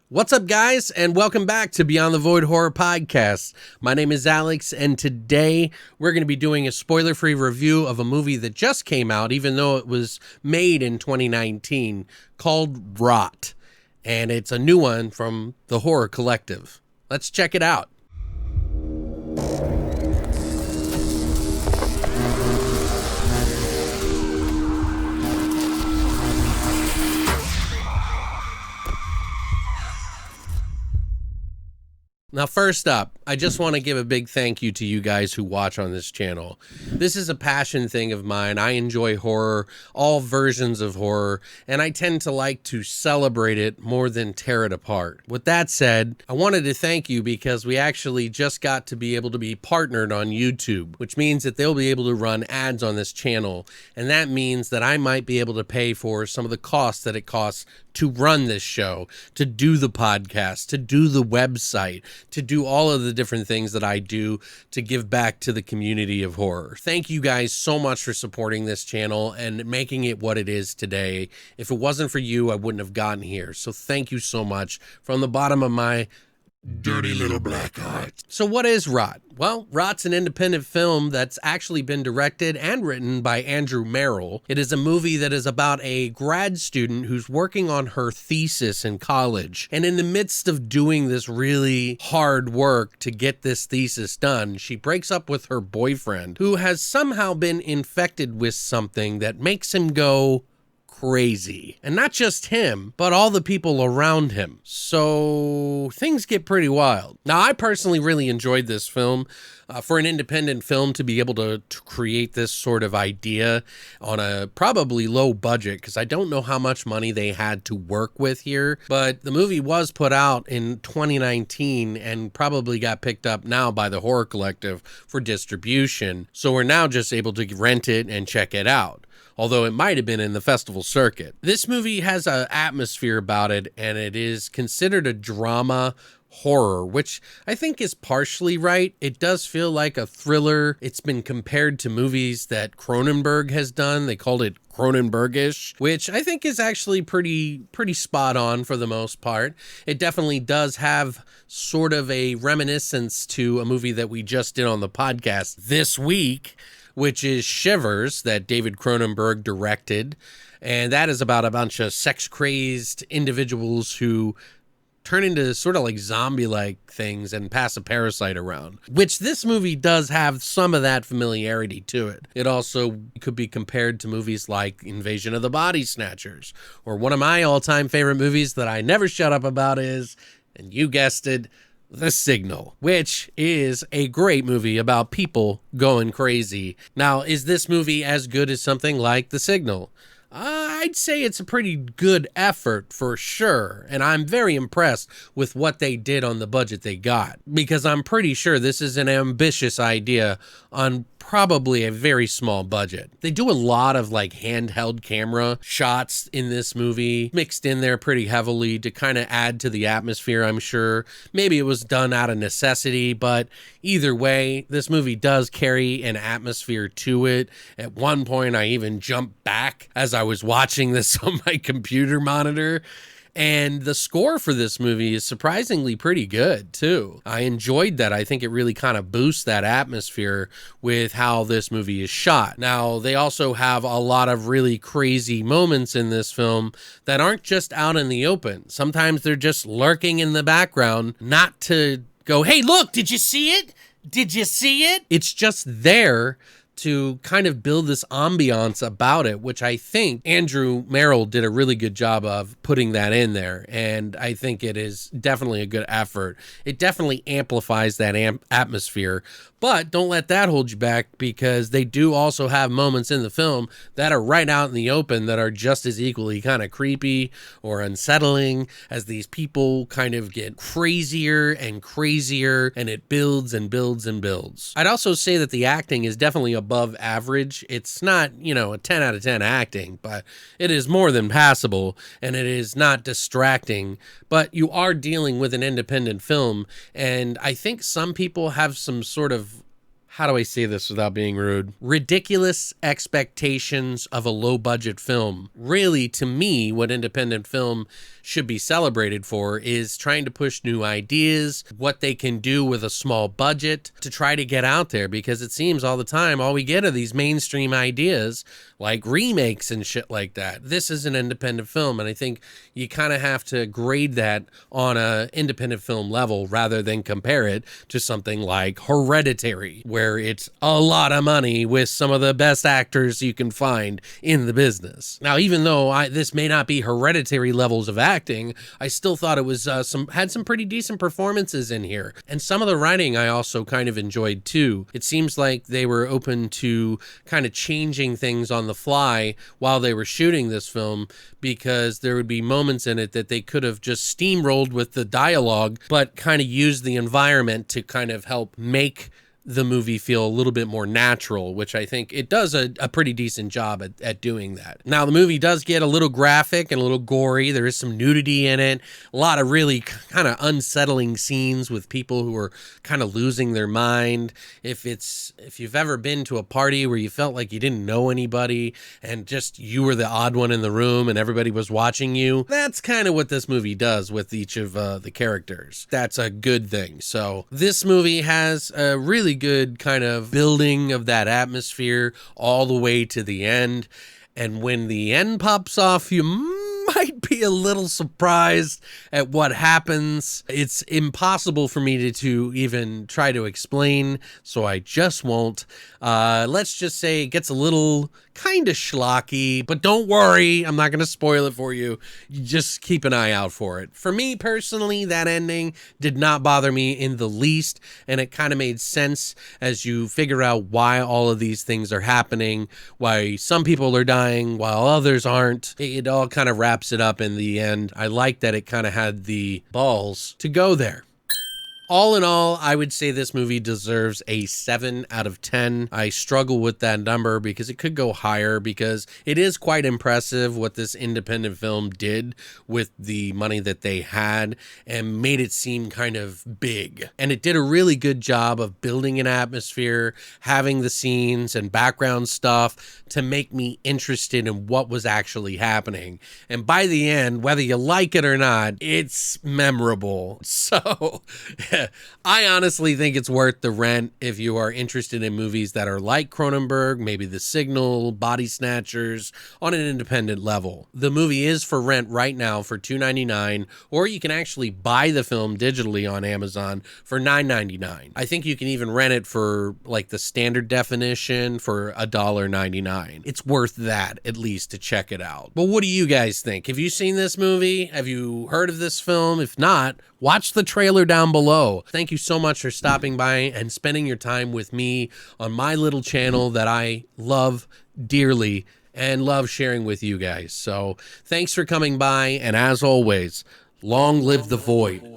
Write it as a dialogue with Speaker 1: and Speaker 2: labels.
Speaker 1: What's up, guys, and welcome back to Beyond the Void Horror Podcast. My name is Alex, and today we're going to be doing a spoiler-free review of a movie that just came out, even though it was made in 2019, called Rot. And it's a new one from the Horror Collective. Let's check it out. Now, first up, I just want to give a big thank you to you guys who watch on this channel. This is a passion thing of mine. I enjoy horror, all versions of horror, and I tend to like to celebrate it more than tear it apart. With that said, I wanted to thank you because we actually just got to be able to be partnered on YouTube, which means that they'll be able to run ads on this channel, and that means that I might be able to pay for some of the costs that it costs to run this show, to do the podcast, to do the website, to do all of the different things that I do to give back to the community of horror. Thank you guys so much for supporting this channel and making it what it is today. If it wasn't for you, I wouldn't have gotten here. So thank you so much from the bottom of my dirty little black heart. So what is Rot? Well, Rot's an independent film that's actually been directed and written by Andrew Merrill. It is a movie that is about a grad student who's working on her thesis in college. And in the midst of doing this really hard work to get this thesis done, she breaks up with her boyfriend, who has somehow been infected with something that makes him go crazy. And not just him, but all the people around him. So things get pretty wild. Now, I personally really enjoyed this film. For an independent film to be able to create this sort of idea on a probably low budget, because I don't know how much money they had to work with here, but the movie was put out in 2019 and probably got picked up now by the Horror Collective for distribution. So we're now just able to rent it and check it out, although it might have been in the festival circuit. This movie has an atmosphere about it, and it is considered a drama horror, which I think is partially right. It does feel like a thriller. It's been compared to movies that Cronenberg has done. They called it Cronenbergish, which I think is actually pretty spot on for the most part. It definitely does have sort of a reminiscence to a movie that we just did on the podcast this week, which is Shivers, that David Cronenberg directed. And that is about a bunch of sex-crazed individuals who turn into sort of like zombie-like things and pass a parasite around, which this movie does have some of that familiarity to it. It also could be compared to movies like Invasion of the Body Snatchers, or one of my all-time favorite movies that I never shut up about is, and you guessed it, The Signal, which is a great movie about people going crazy. Now, is this movie as good as something like The Signal? I'd say it's a pretty good effort for sure, and I'm very impressed with what they did on the budget they got, because I'm pretty sure this is an ambitious idea on probably a very small budget. They do a lot of like handheld camera shots in this movie, mixed in there pretty heavily to kind of add to the atmosphere, I'm sure. Maybe it was done out of necessity, but either way, this movie does carry an atmosphere to it. At one point, I even jumped back as I was watching this on my computer monitor. And the score for this movie is surprisingly pretty good, too. I enjoyed that. I think it really kind of boosts that atmosphere with how this movie is shot. Now, they also have a lot of really crazy moments in this film that aren't just out in the open. Sometimes they're just lurking in the background, not to go, hey, look, did you see it? Did you see it? It's just there to kind of build this ambiance about it, which I think Andrew Merrill did a really good job of putting that in there. And I think it is definitely a good effort. It definitely amplifies that atmosphere, but don't let that hold you back, because they do also have moments in the film that are right out in the open that are just as equally kind of creepy or unsettling, as these people kind of get crazier and crazier, and it builds and builds and builds. I'd also say that the acting is definitely above average. It's not, a 10 out of 10 acting, but it is more than passable, and it is not distracting, but you are dealing with an independent film, and I think some people have some sort of how do I say this without being rude? Ridiculous expectations of a low budget film. Really, to me, what independent film should be celebrated for is trying to push new ideas, what they can do with a small budget to try to get out there, because it seems all the time all we get are these mainstream ideas like remakes and shit like that. This is an independent film, and I think you kind of have to grade that on a independent film level rather than compare it to something like Hereditary, where it's a lot of money with some of the best actors you can find in the business. Now, even though this may not be Hereditary levels of acting, I still thought it was had some pretty decent performances in here. And some of the writing I also kind of enjoyed too. It seems like they were open to kind of changing things on the fly while they were shooting this film, because there would be moments in it that they could have just steamrolled with the dialogue, but kind of used the environment to kind of help make the movie feel a little bit more natural, which I think it does a pretty decent job at doing that. Now, the movie does get a little graphic and a little gory. There is some nudity in it, a lot of really kind of unsettling scenes with people who are kind of losing their mind. If you've ever been to a party where you felt like you didn't know anybody and just you were the odd one in the room and everybody was watching you, that's kind of what this movie does with each of the characters. That's a good thing. So this movie has a really good kind of building of that atmosphere all the way to the end. And when the end pops off, you might be a little surprised at what happens. It's impossible for me to even try to explain, so I just won't. Let's just say it gets a little kind of schlocky, but don't worry, I'm not going to spoil it for you. You just keep an eye out for it. For me personally, that ending did not bother me in the least, and it kind of made sense as you figure out why all of these things are happening, why some people are dying while others aren't. It all kind of wraps it up in the end. I like that it kind of had the balls to go there. All in all, I would say this movie deserves a 7 out of 10. I struggle with that number because it could go higher, because it is quite impressive what this independent film did with the money that they had and made it seem kind of big. And it did a really good job of building an atmosphere, having the scenes and background stuff to make me interested in what was actually happening. And by the end, whether you like it or not, it's memorable. So I honestly think it's worth the rent if you are interested in movies that are like Cronenberg, maybe The Signal, Body Snatchers, on an independent level. The movie is for rent right now for $2.99, or you can actually buy the film digitally on Amazon for $9.99. I think you can even rent it for like the standard definition for $1.99. It's worth that, at least, to check it out. But what do you guys think? Have you seen this movie? Have you heard of this film? If not, watch the trailer down below. Thank you so much for stopping by and spending your time with me on my little channel that I love dearly and love sharing with you guys. So thanks for coming by, and as always, long live the void.